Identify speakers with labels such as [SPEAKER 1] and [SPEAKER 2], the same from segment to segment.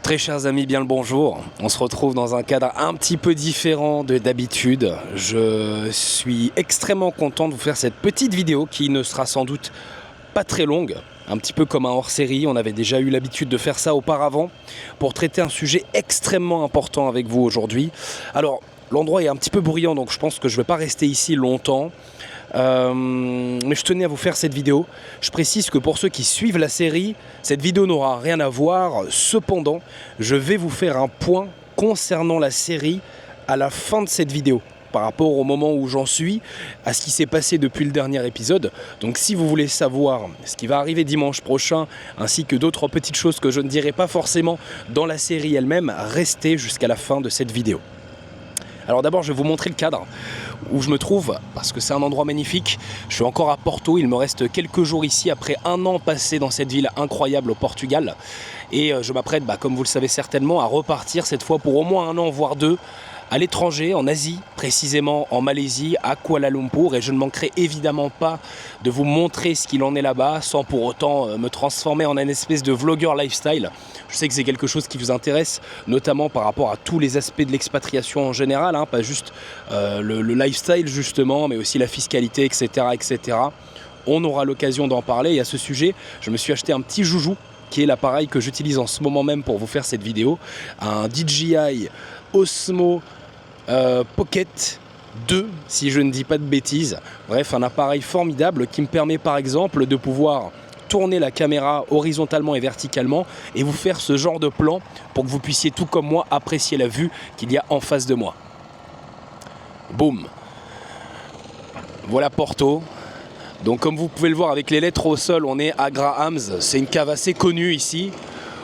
[SPEAKER 1] Très chers amis, bien le bonjour. On se retrouve dans un cadre un petit peu différent de d'habitude. Je suis extrêmement content de vous faire cette petite vidéo qui ne sera sans doute pas très longue. Un petit peu comme un hors-série, on avait déjà eu l'habitude de faire ça auparavant pour traiter un sujet extrêmement important avec vous aujourd'hui. Alors, l'endroit est un petit peu bruyant, donc je pense que je ne vais pas rester ici longtemps. Mais je tenais à vous faire cette vidéo. Je précise que pour ceux qui suivent la série, cette vidéo n'aura rien à voir. Cependant, je vais vous faire un point concernant la série à la fin de cette vidéo, par rapport au moment où j'en suis, à ce qui s'est passé depuis le dernier épisode. Donc si vous voulez savoir ce qui va arriver dimanche prochain, ainsi que d'autres petites choses que je ne dirai pas forcément dans la série elle-même, restez jusqu'à la fin de cette vidéo. Alors d'abord, je vais vous montrer le cadre où je me trouve, parce que c'est un endroit magnifique. Je suis encore à Porto, il me reste quelques jours ici, après un an passé dans cette ville incroyable au Portugal. Et je m'apprête, comme vous le savez certainement, à repartir cette fois pour au moins un an, voire deux, à l'étranger, en Asie, précisément en Malaisie, à Kuala Lumpur, et je ne manquerai évidemment pas de vous montrer ce qu'il en est là-bas, sans pour autant me transformer en une espèce de vlogueur lifestyle. Je sais que c'est quelque chose qui vous intéresse, notamment par rapport à tous les aspects de l'expatriation en général, pas juste le lifestyle justement, mais aussi la fiscalité, etc., etc. On aura l'occasion d'en parler, et à ce sujet, je me suis acheté un petit joujou, qui est l'appareil que j'utilise en ce moment même pour vous faire cette vidéo, un DJI Osmo Pocket 2, si je ne dis pas de bêtises. Bref, un appareil formidable qui me permet par exemple de pouvoir tourner la caméra horizontalement et verticalement et vous faire ce genre de plan pour que vous puissiez tout comme moi apprécier la vue qu'il y a en face de moi. Boum. Voilà Porto. Donc comme vous pouvez le voir avec les lettres au sol, on est à Graham's. C'est une cave assez connue ici,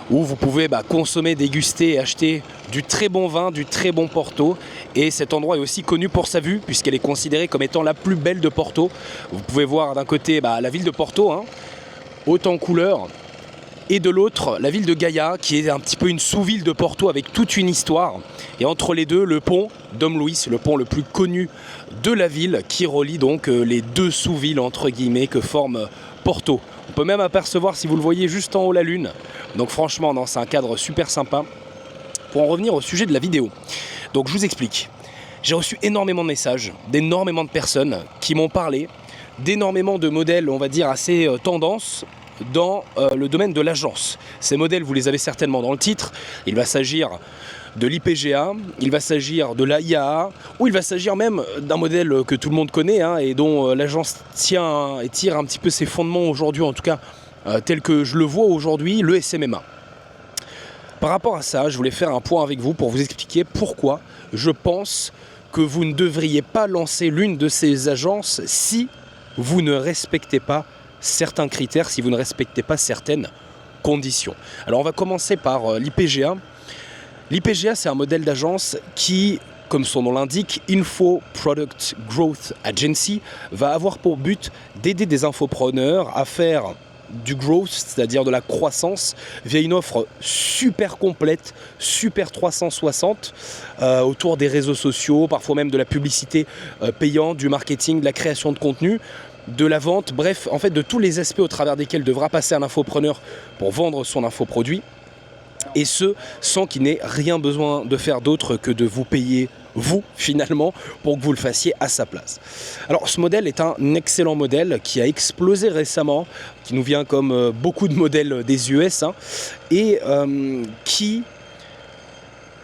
[SPEAKER 1] où vous pouvez consommer, déguster et acheter du très bon vin, du très bon Porto. Et cet endroit est aussi connu pour sa vue, puisqu'elle est considérée comme étant la plus belle de Porto. Vous pouvez voir d'un côté la ville de Porto, haute en couleurs, et de l'autre la ville de Gaia, qui est un petit peu une sous-ville de Porto avec toute une histoire. Et entre les deux, le pont Dom Luís, le pont le plus connu de la ville, qui relie donc les deux sous-villes entre guillemets que forme Porto. On peut même apercevoir, si vous le voyez, juste en haut la lune. Donc franchement, non, c'est un cadre super sympa. Pour en revenir au sujet de la vidéo, donc je vous explique. J'ai reçu énormément de messages d'énormément de personnes qui m'ont parlé d'énormément de modèles, on va dire, assez tendance dans le domaine de l'agence. Ces modèles, vous les avez certainement dans le titre. Il va s'agir de l'IPGA, il va s'agir de l'AIAA, ou il va s'agir même d'un modèle que tout le monde connaît et dont l'agence tient et tire un petit peu ses fondements aujourd'hui, en tout cas tel que je le vois aujourd'hui, le SMMA. Par rapport à ça, je voulais faire un point avec vous pour vous expliquer pourquoi je pense que vous ne devriez pas lancer l'une de ces agences si vous ne respectez pas certains critères, si vous ne respectez pas certaines conditions. Alors on va commencer par l'IPGA. L'IPGA, c'est un modèle d'agence qui, comme son nom l'indique, Info Product Growth Agency, va avoir pour but d'aider des infopreneurs à faire du growth, c'est-à-dire de la croissance, via une offre super complète, super 360, autour des réseaux sociaux, parfois même de la publicité payante, du marketing, de la création de contenu, de la vente, bref, en fait de tous les aspects au travers desquels devra passer un infopreneur pour vendre son infoproduit, et ce, sans qu'il n'ait rien besoin de faire d'autre que de vous payer, vous, finalement, pour que vous le fassiez à sa place. Alors, ce modèle est un excellent modèle qui a explosé récemment, qui nous vient comme beaucoup de modèles des US, et qui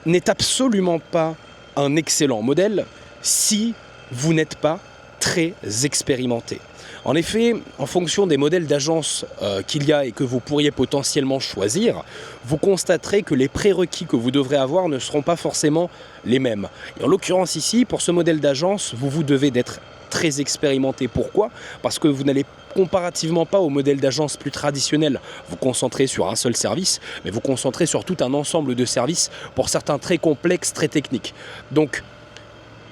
[SPEAKER 1] n'est absolument pas un excellent modèle si vous n'êtes pas très expérimenté. En effet, en fonction des modèles d'agence qu'il y a et que vous pourriez potentiellement choisir, vous constaterez que les prérequis que vous devrez avoir ne seront pas forcément les mêmes. Et en l'occurrence ici, pour ce modèle d'agence, vous devez d'être très expérimenté. Pourquoi ? Parce que vous n'allez comparativement pas au modèle d'agence plus traditionnel vous concentrer sur un seul service, mais vous concentrer sur tout un ensemble de services, pour certains très complexes, très techniques. Donc,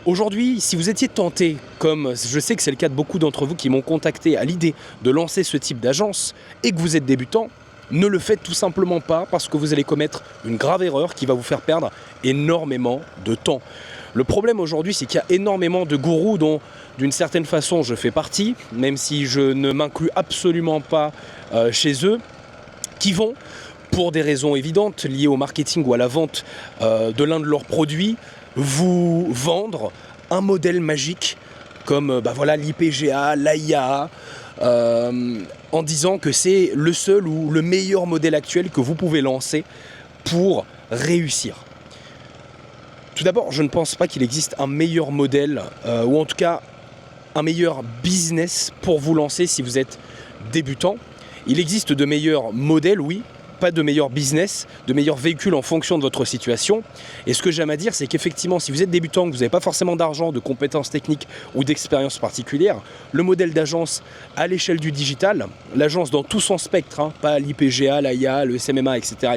[SPEAKER 1] aujourd'hui, si vous étiez tenté, comme je sais que c'est le cas de beaucoup d'entre vous qui m'ont contacté à l'idée de lancer ce type d'agence et que vous êtes débutant, ne le faites tout simplement pas, parce que vous allez commettre une grave erreur qui va vous faire perdre énormément de temps. Le problème aujourd'hui, c'est qu'il y a énormément de gourous dont, d'une certaine façon, je fais partie, même si je ne m'inclus absolument pas chez eux, qui vont, pour des raisons évidentes liées au marketing ou à la vente de l'un de leurs produits, vous vendre un modèle magique comme voilà, l'IPGA, l'AIA, en disant que c'est le seul ou le meilleur modèle actuel que vous pouvez lancer pour réussir. Tout d'abord, je ne pense pas qu'il existe un meilleur modèle, ou en tout cas un meilleur business pour vous lancer si vous êtes débutant. Il existe de meilleurs modèles, oui, pas de meilleur business, de meilleurs véhicules en fonction de votre situation. Et ce que j'aime à dire, c'est qu'effectivement, si vous êtes débutant, que vous n'avez pas forcément d'argent, de compétences techniques ou d'expérience particulière, le modèle d'agence à l'échelle du digital, l'agence dans tout son spectre, hein, pas l'IPGA, l'AIA, le SMMA, etc.,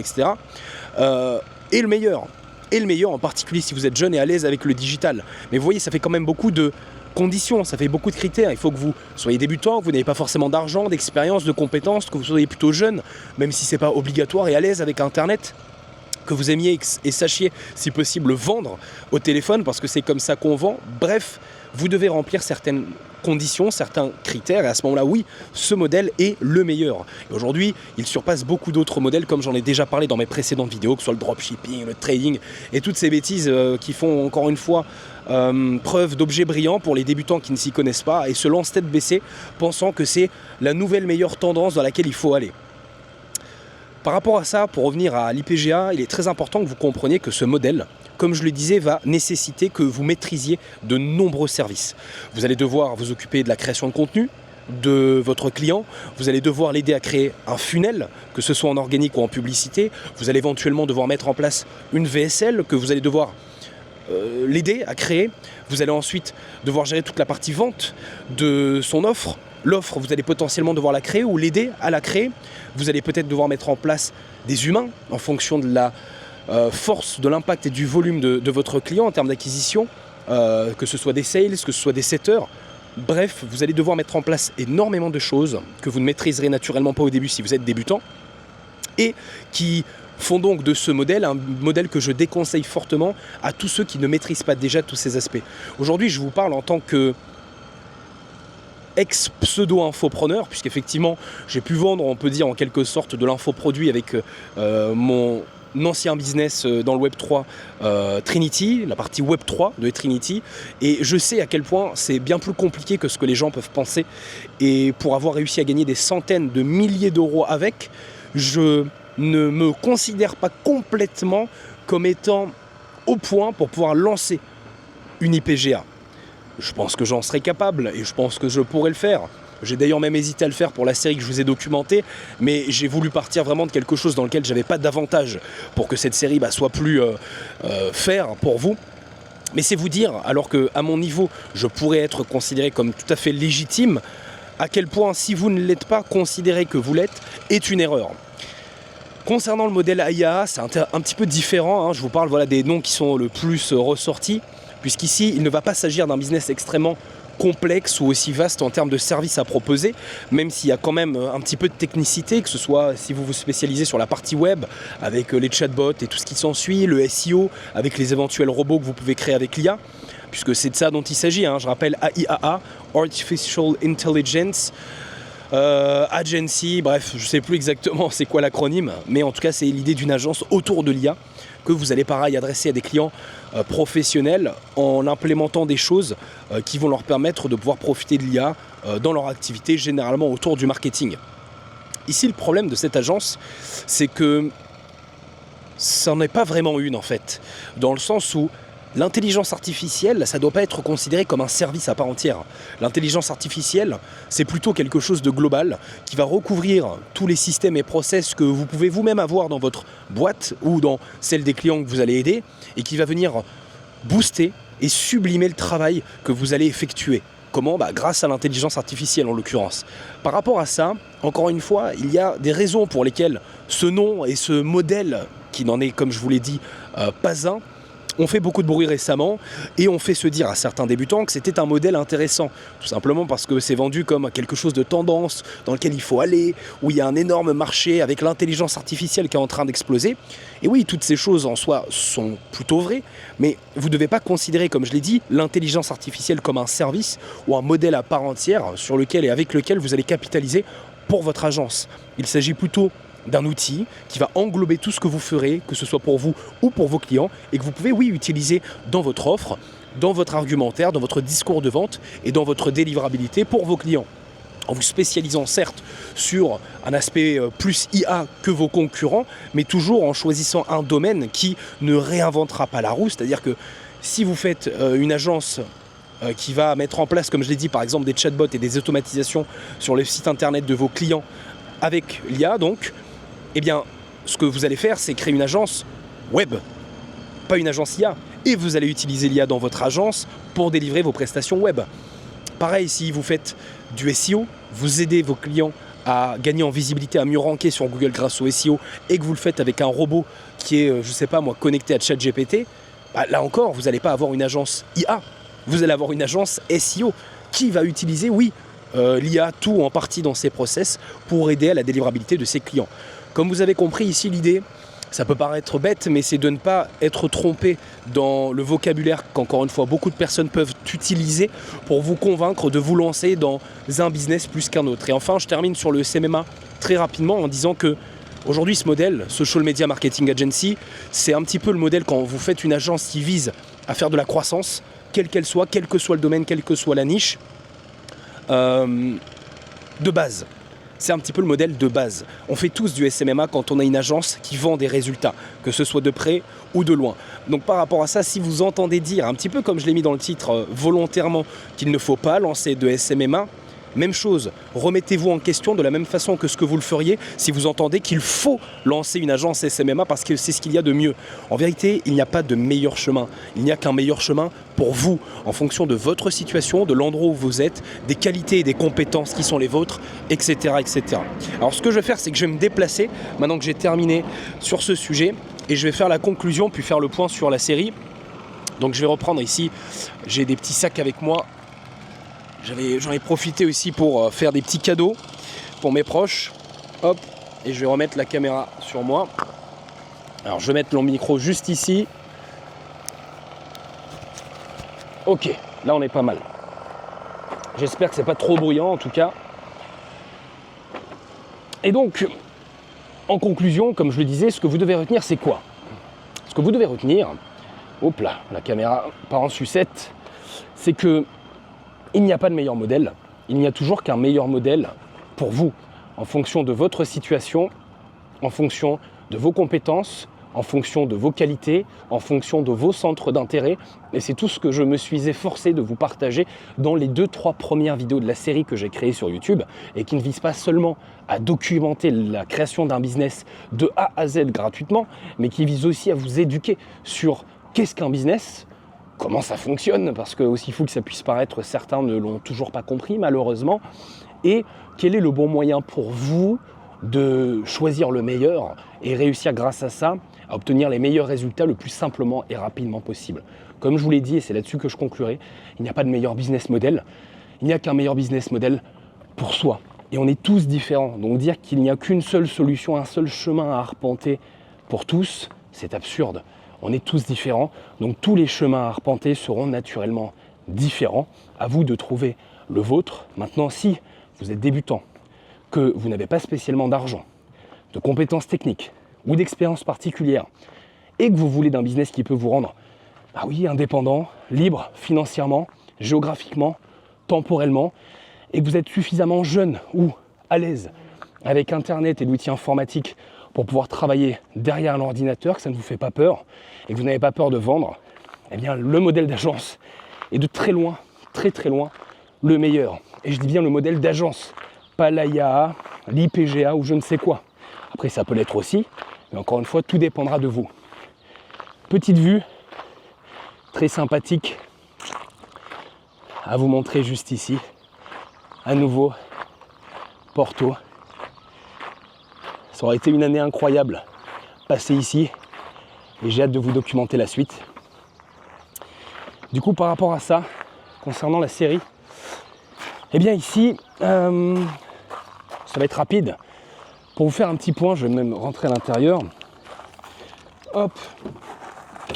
[SPEAKER 1] est le meilleur. Et le meilleur en particulier si vous êtes jeune et à l'aise avec le digital. Mais vous voyez, ça fait quand même beaucoup de conditions, ça fait beaucoup de critères. Il faut que vous soyez débutant, que vous n'ayez pas forcément d'argent, d'expérience, de compétences, que vous soyez plutôt jeune, même si ce n'est pas obligatoire, et à l'aise avec Internet, que vous aimiez et sachiez, si possible, vendre au téléphone, parce que c'est comme ça qu'on vend. Bref, vous devez remplir certaines conditions, certains critères, et à ce moment-là, oui, ce modèle est le meilleur. Et aujourd'hui, il surpasse beaucoup d'autres modèles, comme j'en ai déjà parlé dans mes précédentes vidéos, que ce soit le dropshipping, le trading, et toutes ces bêtises qui font, encore une fois, preuve d'objets brillants pour les débutants qui ne s'y connaissent pas, et se lancent tête baissée, pensant que c'est la nouvelle meilleure tendance dans laquelle il faut aller. Par rapport à ça, pour revenir à l'IPGA, il est très important que vous compreniez que ce modèle, comme je le disais, va nécessiter que vous maîtrisiez de nombreux services. Vous allez devoir vous occuper de la création de contenu de votre client, vous allez devoir l'aider à créer un funnel, que ce soit en organique ou en publicité, vous allez éventuellement devoir mettre en place une VSL que vous allez devoir l'aider à créer, vous allez ensuite devoir gérer toute la partie vente de son offre. L'offre, vous allez potentiellement devoir la créer ou l'aider à la créer. Vous allez peut-être devoir mettre en place des humains en fonction de la force, de l'impact et du volume de votre client en termes d'acquisition, que ce soit des sales, que ce soit des setters. Bref, vous allez devoir mettre en place énormément de choses que vous ne maîtriserez naturellement pas au début si vous êtes débutant et qui font donc de ce modèle un modèle que je déconseille fortement à tous ceux qui ne maîtrisent pas déjà tous ces aspects. Aujourd'hui, je vous parle en tant que ex-pseudo-infopreneur, puisqu'effectivement j'ai pu vendre, on peut dire en quelque sorte, de l'infoproduit avec mon ancien business dans le Web3 Trinity, la partie Web3 de Trinity, et je sais à quel point c'est bien plus compliqué que ce que les gens peuvent penser, et pour avoir réussi à gagner des centaines de milliers d'euros avec, je ne me considère pas complètement comme étant au point pour pouvoir lancer une IPGA. Je pense que j'en serais capable et je pense que je pourrais le faire. J'ai d'ailleurs même hésité à le faire pour la série que je vous ai documentée, mais j'ai voulu partir vraiment de quelque chose dans lequel j'avais pas d'avantage pour que cette série soit plus faire pour vous. Mais c'est vous dire, alors qu'à mon niveau, je pourrais être considéré comme tout à fait légitime, à quel point, si vous ne l'êtes pas, considérer que vous l'êtes est une erreur. Concernant le modèle AIA, c'est un petit peu différent, hein. Je vous parle des noms qui sont le plus ressortis, puisqu'ici, il ne va pas s'agir d'un business extrêmement complexe ou aussi vaste en termes de services à proposer, même s'il y a quand même un petit peu de technicité, que ce soit si vous vous spécialisez sur la partie web, avec les chatbots et tout ce qui s'ensuit, le SEO, avec les éventuels robots que vous pouvez créer avec l'IA, puisque c'est de ça dont il s'agit, hein. Je rappelle AIAA, Artificial Intelligence, Agency, bref, je ne sais plus exactement c'est quoi l'acronyme, mais en tout cas c'est l'idée d'une agence autour de l'IA que vous allez pareil adresser à des clients professionnels en implémentant des choses qui vont leur permettre de pouvoir profiter de l'IA dans leur activité, généralement autour du marketing. Ici le problème de cette agence, c'est que ça n'en est pas vraiment une en fait, dans le sens où l'intelligence artificielle, ça ne doit pas être considéré comme un service à part entière. L'intelligence artificielle, c'est plutôt quelque chose de global qui va recouvrir tous les systèmes et process que vous pouvez vous-même avoir dans votre boîte ou dans celle des clients que vous allez aider et qui va venir booster et sublimer le travail que vous allez effectuer. Comment ? Grâce à l'intelligence artificielle en l'occurrence. Par rapport à ça, encore une fois, il y a des raisons pour lesquelles ce nom et ce modèle, qui n'en est, comme je vous l'ai dit, pas un, on fait beaucoup de bruit récemment et on fait se dire à certains débutants que c'était un modèle intéressant. Tout simplement parce que c'est vendu comme quelque chose de tendance dans lequel il faut aller, où il y a un énorme marché avec l'intelligence artificielle qui est en train d'exploser. Et oui, toutes ces choses en soi sont plutôt vraies, mais vous ne devez pas considérer, comme je l'ai dit, l'intelligence artificielle comme un service ou un modèle à part entière sur lequel et avec lequel vous allez capitaliser pour votre agence. Il s'agit plutôt d'un outil qui va englober tout ce que vous ferez, que ce soit pour vous ou pour vos clients, et que vous pouvez, oui, utiliser dans votre offre, dans votre argumentaire, dans votre discours de vente et dans votre délivrabilité pour vos clients. En vous spécialisant certes sur un aspect plus IA que vos concurrents, mais toujours en choisissant un domaine qui ne réinventera pas la roue. C'est-à-dire que si vous faites une agence qui va mettre en place, comme je l'ai dit, par exemple des chatbots et des automatisations sur le site internet de vos clients avec l'IA, donc, eh bien, ce que vous allez faire, c'est créer une agence web, pas une agence IA. Et vous allez utiliser l'IA dans votre agence pour délivrer vos prestations web. Pareil, si vous faites du SEO, vous aidez vos clients à gagner en visibilité, à mieux ranker sur Google grâce au SEO, et que vous le faites avec un robot qui est, je sais pas moi, connecté à ChatGPT, bah, là encore, vous n'allez pas avoir une agence IA, vous allez avoir une agence SEO qui va utiliser, oui, l'IA tout en partie dans ses process pour aider à la délivrabilité de ses clients. Comme vous avez compris ici, l'idée, ça peut paraître bête, mais c'est de ne pas être trompé dans le vocabulaire qu'encore une fois beaucoup de personnes peuvent utiliser pour vous convaincre de vous lancer dans un business plus qu'un autre. Et enfin, je termine sur le SMMA très rapidement en disant que aujourd'hui, ce modèle, Social Media Marketing Agency, c'est un petit peu le modèle quand vous faites une agence qui vise à faire de la croissance, quelle qu'elle soit, quel que soit le domaine, quelle que soit la niche, de base. C'est un petit peu le modèle de base. On fait tous du SMMA quand on a une agence qui vend des résultats, que ce soit de près ou de loin. Donc par rapport à ça, si vous entendez dire, un petit peu comme je l'ai mis dans le titre volontairement, qu'il ne faut pas lancer de SMMA, même chose, remettez-vous en question de la même façon que ce que vous le feriez si vous entendez qu'il faut lancer une agence SMMA parce que c'est ce qu'il y a de mieux. En vérité, il n'y a pas de meilleur chemin. Il n'y a qu'un meilleur chemin pour vous, en fonction de votre situation, de l'endroit où vous êtes, des qualités et des compétences qui sont les vôtres, etc., etc. Alors ce que je vais faire, c'est que je vais me déplacer, maintenant que j'ai terminé sur ce sujet, et je vais faire la conclusion, puis faire le point sur la série. Donc je vais reprendre ici, j'ai des petits sacs avec moi. J'en ai profité aussi pour faire des petits cadeaux pour mes proches. Hop, et je vais remettre la caméra sur moi. Alors je vais mettre mon micro juste ici. Ok, là on est pas mal. J'espère que c'est pas trop bruyant en tout cas. Et donc, en conclusion, comme je le disais, ce que vous devez retenir, c'est quoi? Ce que vous devez retenir, hop là, la caméra part en sucette, c'est que il n'y a pas de meilleur modèle, il n'y a toujours qu'un meilleur modèle pour vous, en fonction de votre situation, en fonction de vos compétences, en fonction de vos qualités, en fonction de vos centres d'intérêt. Et c'est tout ce que je me suis efforcé de vous partager dans les 2-3 premières vidéos de la série que j'ai créée sur YouTube et qui ne visent pas seulement à documenter la création d'un business de A à Z gratuitement, mais qui visent aussi à vous éduquer sur qu'est-ce qu'un business, comment ça fonctionne, parce que aussi fou que ça puisse paraître, certains ne l'ont toujours pas compris malheureusement, et quel est le bon moyen pour vous de choisir le meilleur et réussir grâce à ça à obtenir les meilleurs résultats le plus simplement et rapidement possible. Comme je vous l'ai dit, et c'est là-dessus que je conclurai, il n'y a pas de meilleur business model, il n'y a qu'un meilleur business model pour soi. Et on est tous différents, donc dire qu'il n'y a qu'une seule solution, un seul chemin à arpenter pour tous, c'est absurde. On est tous différents, donc tous les chemins à arpenter seront naturellement différents. À vous de trouver le vôtre. Maintenant, si vous êtes débutant, que vous n'avez pas spécialement d'argent, de compétences techniques ou d'expérience particulière, et que vous voulez d'un business qui peut vous rendre, ah oui, indépendant, libre financièrement, géographiquement, temporellement, et que vous êtes suffisamment jeune ou à l'aise avec Internet et l'outil informatique pour pouvoir travailler derrière un ordinateur, que ça ne vous fait pas peur, et que vous n'avez pas peur de vendre, eh bien le modèle d'agence est de très loin, très loin, le meilleur. Et je dis bien le modèle d'agence, pas l'IAA, l'IPGA ou je ne sais quoi. Après ça peut l'être aussi, mais encore une fois, tout dépendra de vous. Petite vue, très sympathique, à vous montrer juste ici. À nouveau, Porto. Ça aurait été une année incroyable passée ici et j'ai hâte de vous documenter la suite. Du coup, par rapport à ça, concernant la série, eh bien ici, ça va être rapide. Pour vous faire un petit point, je vais même rentrer à l'intérieur. Hop,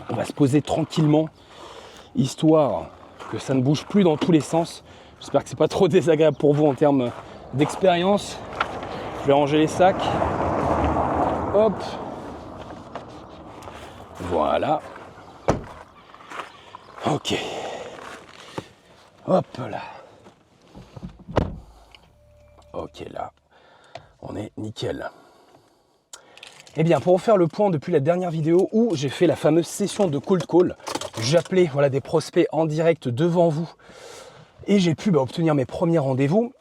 [SPEAKER 1] on va se poser tranquillement, histoire que ça ne bouge plus dans tous les sens. J'espère que c'est pas trop désagréable pour vous en termes d'expérience. Je vais ranger les sacs. Hop. Voilà. Ok. Hop là. Ok, là, on est nickel. Eh bien, pour faire le point depuis la dernière vidéo où j'ai fait la fameuse session de cold call, j'appelais des prospects en direct devant vous et j'ai pu obtenir mes premiers rendez-vous.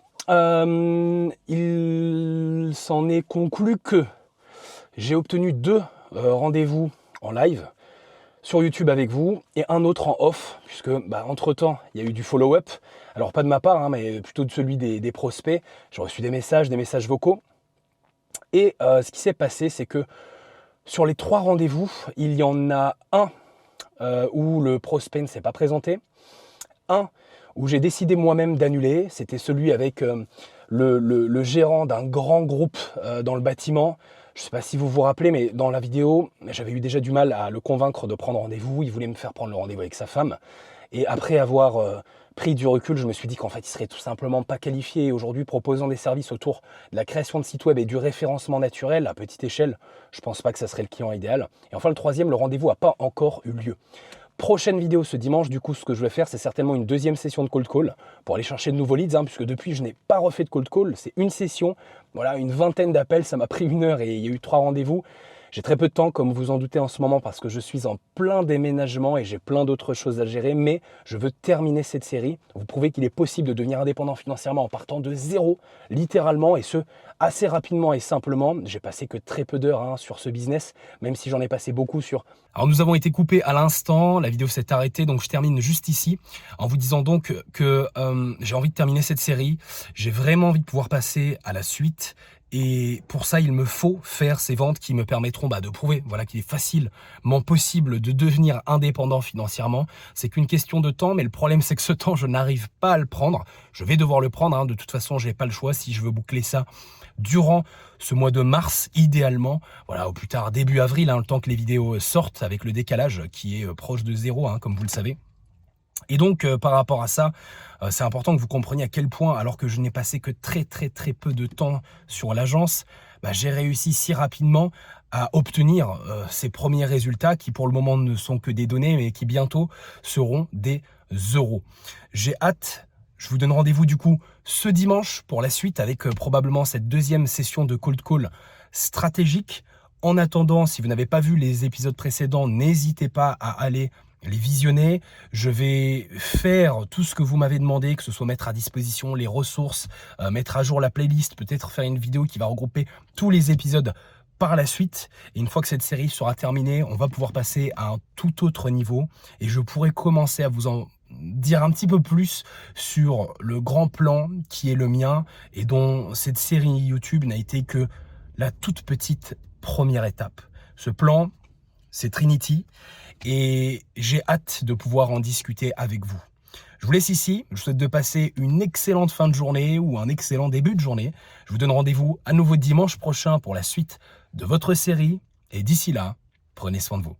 [SPEAKER 1] Il s'en est conclu que j'ai obtenu 2 rendez-vous en live sur YouTube avec vous et un autre en off, puisque entre-temps, il y a eu du follow-up. Alors pas de ma part, mais plutôt de celui des prospects. J'ai reçu des messages vocaux. Et ce qui s'est passé, c'est que sur les 3 rendez-vous, il y en a un où le prospect ne s'est pas présenté, un où j'ai décidé moi-même d'annuler, c'était celui avec le gérant d'un grand groupe dans le bâtiment. Je ne sais pas si vous vous rappelez, mais dans la vidéo, j'avais eu déjà du mal à le convaincre de prendre rendez-vous. Il voulait me faire prendre le rendez-vous avec sa femme. Et après avoir pris du recul, je me suis dit qu'en fait, il serait tout simplement pas qualifié. Et aujourd'hui, proposant des services autour de la création de sites web et du référencement naturel à petite échelle, je ne pense pas que ça serait le client idéal. Et enfin, le 3e, le rendez-vous n'a pas encore eu lieu. Prochaine vidéo ce dimanche, du coup, ce que je vais faire, c'est certainement une 2e session de cold call pour aller chercher de nouveaux leads, puisque depuis, je n'ai pas refait de cold call. C'est une session, voilà, une vingtaine d'appels, ça m'a pris 1 heure et il y a eu 3 rendez-vous. J'ai très peu de temps, comme vous en doutez en ce moment, parce que je suis en plein déménagement et j'ai plein d'autres choses à gérer, mais je veux terminer cette série. Vous prouvez qu'il est possible de devenir indépendant financièrement en partant de zéro, littéralement, et ce, assez rapidement et simplement. J'ai passé que très peu d'heures sur ce business, même si j'en ai passé beaucoup sur... Alors nous avons été coupés à l'instant, la vidéo s'est arrêtée, donc je termine juste ici, en vous disant donc que j'ai envie de terminer cette série, j'ai vraiment envie de pouvoir passer à la suite. Et pour ça, il me faut faire ces ventes qui me permettront de prouver qu'il est facilement possible de devenir indépendant financièrement. C'est qu'une question de temps, mais le problème, c'est que ce temps, je n'arrive pas à le prendre. Je vais devoir le prendre, de toute façon, je n'ai pas le choix si je veux boucler ça durant ce mois de mars, idéalement, au plus tard début avril, le temps que les vidéos sortent, avec le décalage qui est proche de 0, comme vous le savez. Et donc, par rapport à ça, c'est important que vous compreniez à quel point, alors que je n'ai passé que très peu de temps sur l'agence, j'ai réussi si rapidement à obtenir ces premiers résultats qui, pour le moment, ne sont que des données, mais qui bientôt seront des euros. J'ai hâte. Je vous donne rendez-vous du coup ce dimanche pour la suite avec probablement cette 2e session de cold call stratégique. En attendant, si vous n'avez pas vu les épisodes précédents, n'hésitez pas à aller les visionner. Je vais faire tout ce que vous m'avez demandé, que ce soit mettre à disposition les ressources, mettre à jour la playlist, peut-être faire une vidéo qui va regrouper tous les épisodes par la suite. Et une fois que cette série sera terminée, on va pouvoir passer à un tout autre niveau et je pourrai commencer à vous en dire un petit peu plus sur le grand plan qui est le mien et dont cette série YouTube n'a été que la toute petite première étape. Ce plan, c'est Trinity et j'ai hâte de pouvoir en discuter avec vous. Je vous laisse ici, je vous souhaite de passer une excellente fin de journée ou un excellent début de journée. Je vous donne rendez-vous à nouveau dimanche prochain pour la suite de votre série et d'ici là, prenez soin de vous.